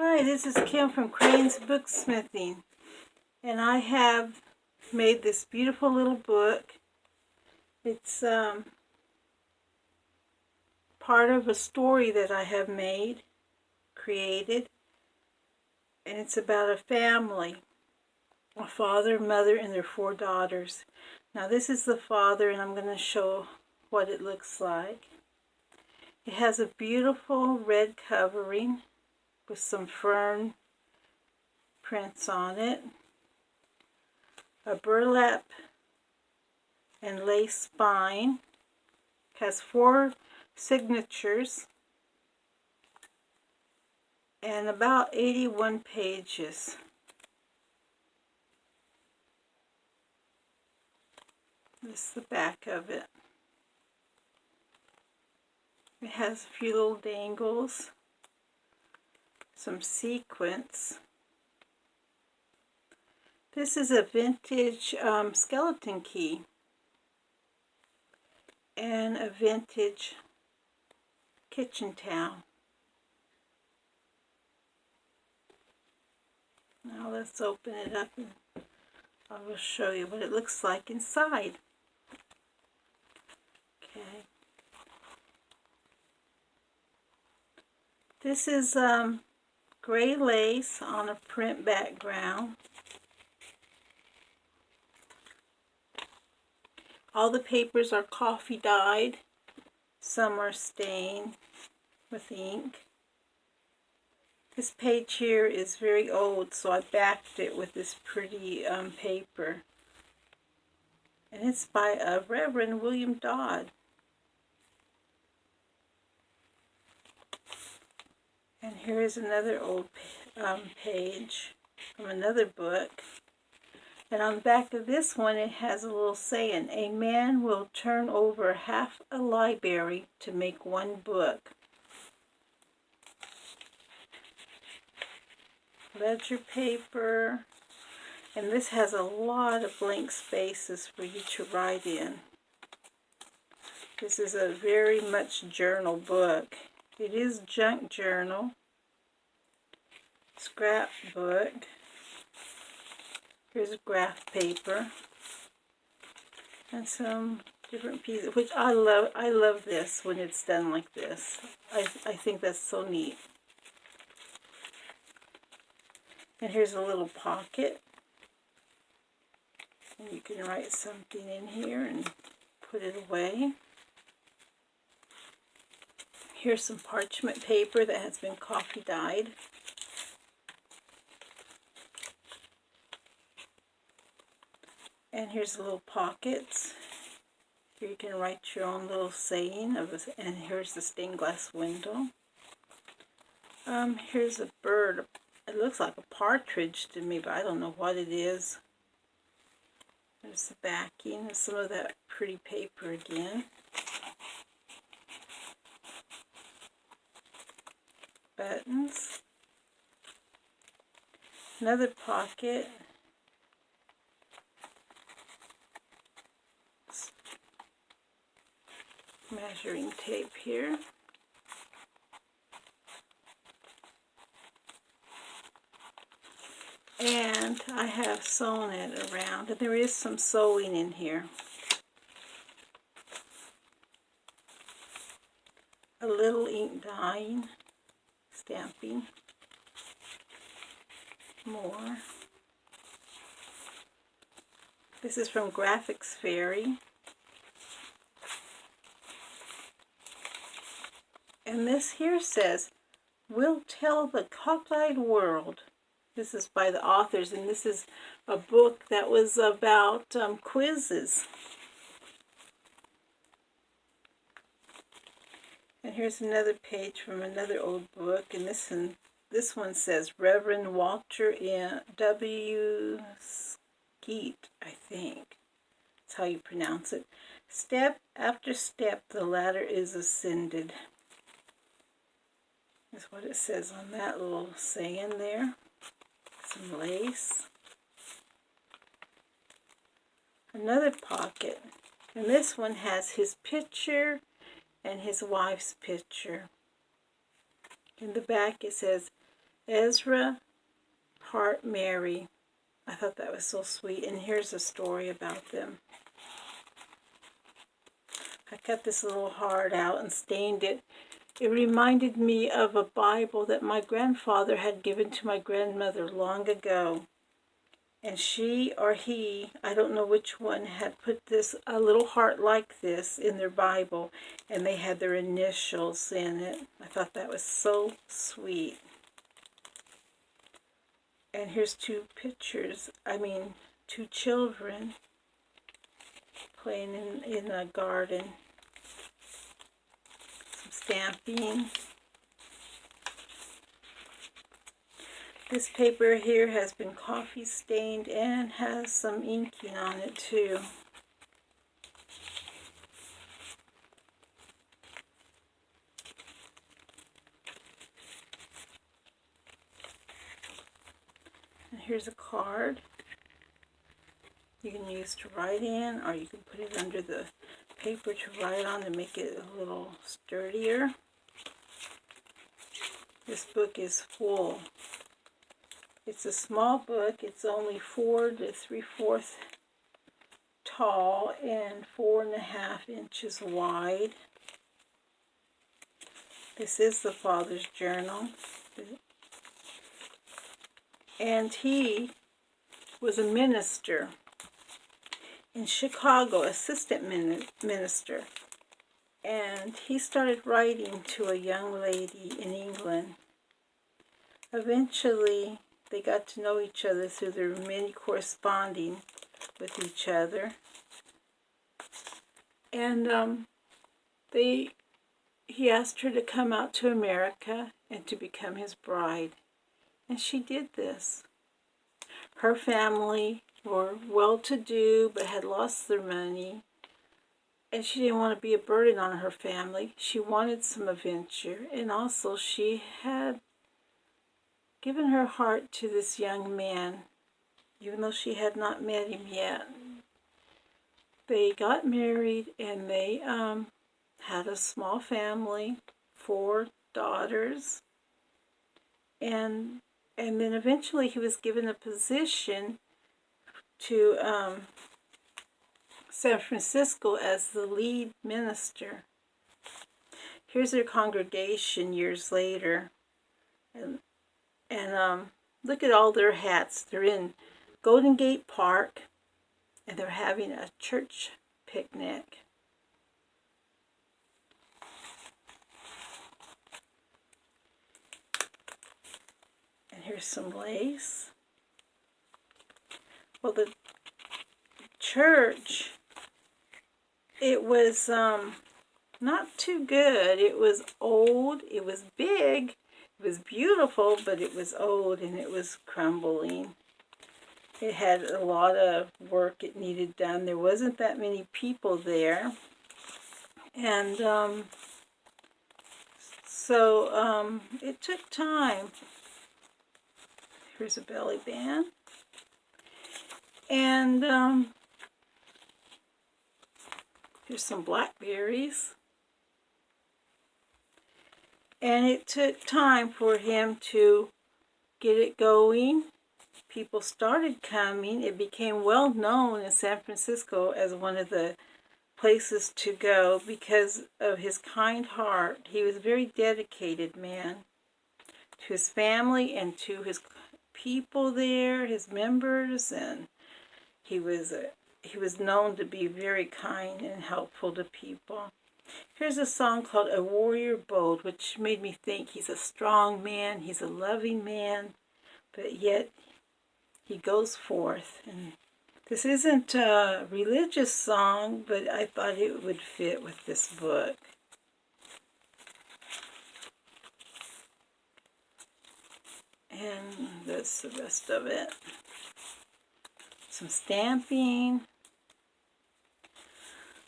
Hi, this is Kim from Crane's Booksmithing, and I have made this beautiful little book. It's part of a story that I have created, and it's about a family, a father, mother, and their 4 daughters. Now this is the father, and I'm going to show what it looks like. It has a beautiful red covering with some fern prints on it, a burlap and lace spine, has 4 signatures, and about 81 pages. This is the back of it. It has a few little dangles, some sequins. This is a vintage skeleton key and a vintage kitchen towel. Now let's open it up and I will show you what it looks like inside. Okay. This is gray lace on a print background. All the papers are coffee dyed. Some are stained with ink. This page here is very old, so I backed it with this pretty paper. And it's by Reverend William Dodd. And here is another old page from another book. And on the back of this one, it has a little saying, "A man will turn over half a library to make one book." Ledger paper. And this has a lot of blank spaces for you to write in. This is a very much journal book. It is junk journal, scrapbook. Here's a graph paper and some different pieces, which I love. I love this when it's done like this. I think that's so neat. And here's a little pocket, and you can write something in here and put it away. Here's some parchment paper that has been coffee dyed. And here's the little pockets. Here you can write your own little saying and here's the stained glass window. Here's a bird. It looks like a partridge to me, but I don't know what it is. There's the backing and some of that pretty paper again. Buttons. Another pocket. Measuring tape here. And I have sewn it around, and there is some sewing in here. A little ink dyeing, stamping. More. This is from Graphics Fairy. And this here says, "We'll tell the cockeyed world." This is by the authors, and this is a book that was about quizzes. And here's another page from another old book, and this one says Reverend Walter W. Skeet, I think. That's how you pronounce it. "Step after step, the ladder is ascended." That's what it says on that little saying there. Some lace. Another pocket. And this one has his picture and his wife's picture. In the back it says, Ezra Heart Mary. I thought that was so sweet. And here's a story about them. I cut this little heart out and stained it. It reminded me of a Bible that my grandfather had given to my grandmother long ago. And she or he, I don't know which one, had put a little heart like this in their Bible, and they had their initials in it. I thought that was so sweet. And here's two children playing in a garden. Some stamping. This paper here has been coffee stained and has some inking on it too. And here's a card you can use to write in, or you can put it under the paper to write on to make it a little sturdier. This book is full. It's a small book. It's only 4 3/4 tall and 4.5 inches wide. This is the father's journal. And he was a minister in Chicago, assistant minister. And he started writing to a young lady in England. Eventually, they got to know each other through their many corresponding with each other. And he asked her to come out to America and to become his bride. And she did this. Her family were well-to-do but had lost their money. And she didn't want to be a burden on her family. She wanted some adventure. And also she had given her heart to this young man, even though she had not met him yet. They got married and they had a small family, 4 daughters. And then eventually he was given a position to San Francisco as the lead minister. Here's their congregation years later. And look at all their hats. They're in Golden Gate Park, and they're having a church picnic. And here's some lace. Well, the church, it was not too good. It was old. It was big. It was beautiful, but it was old and it was crumbling. It had a lot of work it needed done. There wasn't that many people there. And so it took time. Here's a belly band. And here's some blackberries. And it took time for him to get it going. People started coming. It became well known in San Francisco as one of the places to go because of his kind heart. He was a very dedicated man to his family and to his people there, his members, and he was known to be very kind and helpful to people. Here's a song called A Warrior Bold, which made me think he's a strong man, he's a loving man, but yet he goes forth. And this isn't a religious song, but I thought it would fit with this book. And that's the rest of it. Some stamping.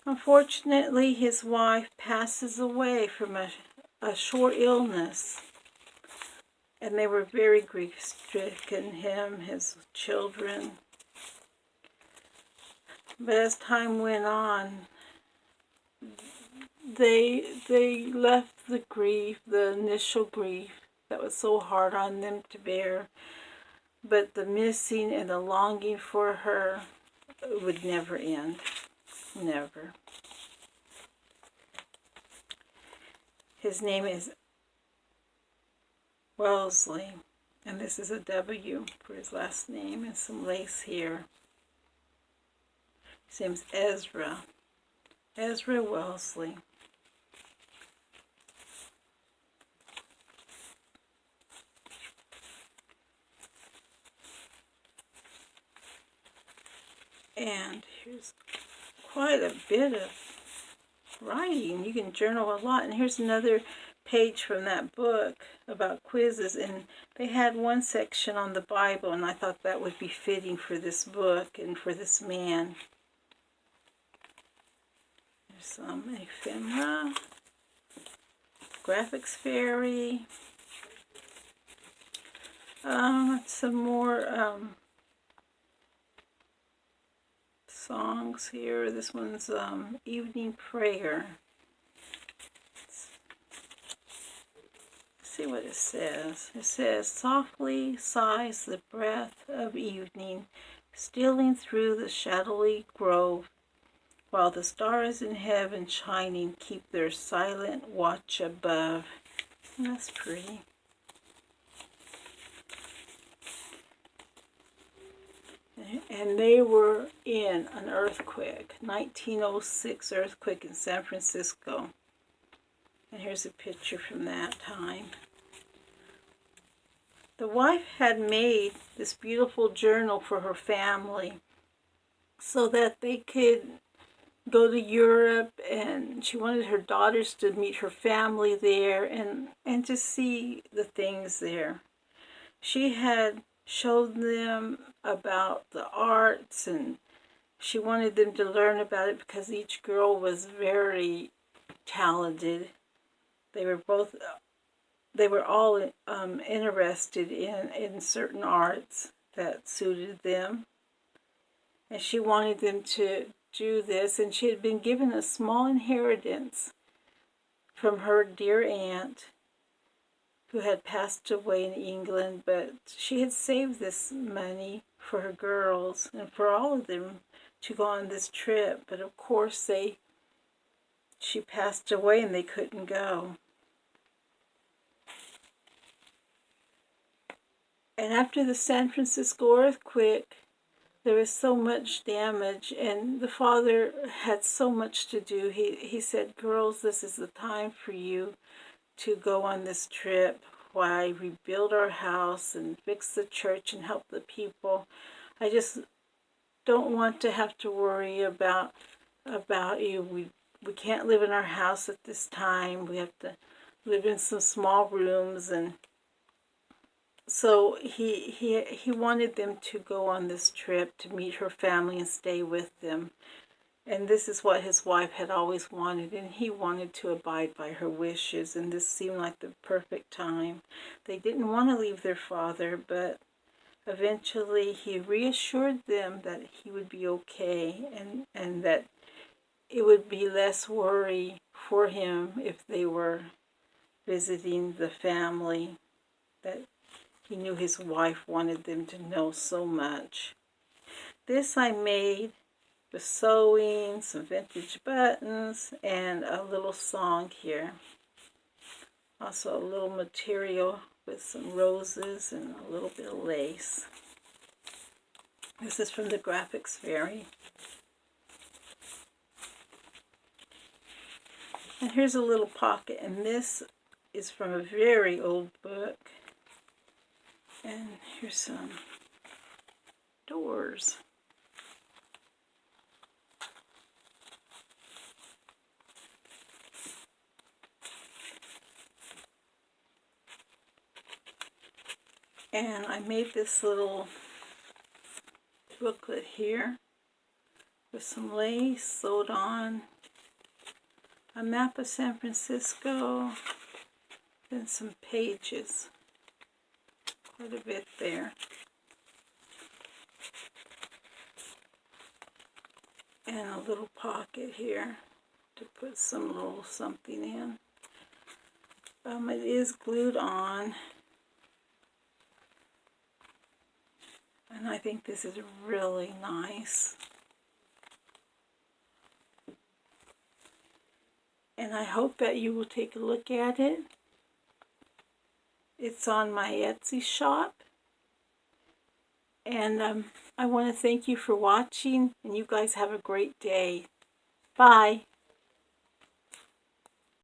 Unfortunately, his wife passes away from a short illness. And they were very grief-stricken, him, his children. But as time went on, they left the grief, the initial grief that was so hard on them to bear. But the missing and the longing for her would never end. Never. His name is Wellesley, and this is a W for his last name, and some lace here. His name's Ezra Wellesley. And here's quite a bit of writing. You can journal a lot. And here's another page from that book about quizzes. And they had one section on the Bible, and I thought that would be fitting for this book and for this man. There's some ephemera, graphics fairy, some more songs here. This one's evening prayer. Let's see what it says. It says, softly sighs the breath of evening, stealing through the shadowy grove, while the stars in heaven shining keep their silent watch above. And that's pretty. And they were in an earthquake, 1906 earthquake in San Francisco. And here's a picture from that time. The wife had made this beautiful journal for her family so that they could go to Europe, and she wanted her daughters to meet her family there and to see the things there. She had showed them about the arts, and she wanted them to learn about it because each girl was very talented. They were all interested in certain arts that suited them, and she wanted them to do this. And she had been given a small inheritance from her dear aunt who had passed away in England, but she had saved this money for her girls and for all of them to go on this trip. But of course she passed away and they couldn't go. And after the San Francisco earthquake, there was so much damage, and the father had so much to do. He said, girls, this is the time for you to go on this trip while I rebuild our house and fix the church and help the people. I just don't want to have to worry about you. We can't live in our house at this time. We have to live in some small rooms. And so he wanted them to go on this trip to meet her family and stay with them. And this is what his wife had always wanted, and he wanted to abide by her wishes, and this seemed like the perfect time. They didn't want to leave their father, but eventually he reassured them that he would be okay, and that it would be less worry for him if they were visiting the family that he knew his wife wanted them to know so much. This I made with sewing, some vintage buttons, and a little song here. Also a little material with some roses and a little bit of lace. This is from the Graphics Fairy. And here's a little pocket, and this is from a very old book. And here's some doors. And I made this little booklet here with some lace sewed on, a map of San Francisco, and some pages, quite a bit there. And a little pocket here to put some little something in. It is glued on. And I think this is really nice. And I hope that you will take a look at it. It's on my Etsy shop. And I want to thank you for watching, and you guys have a great day. Bye.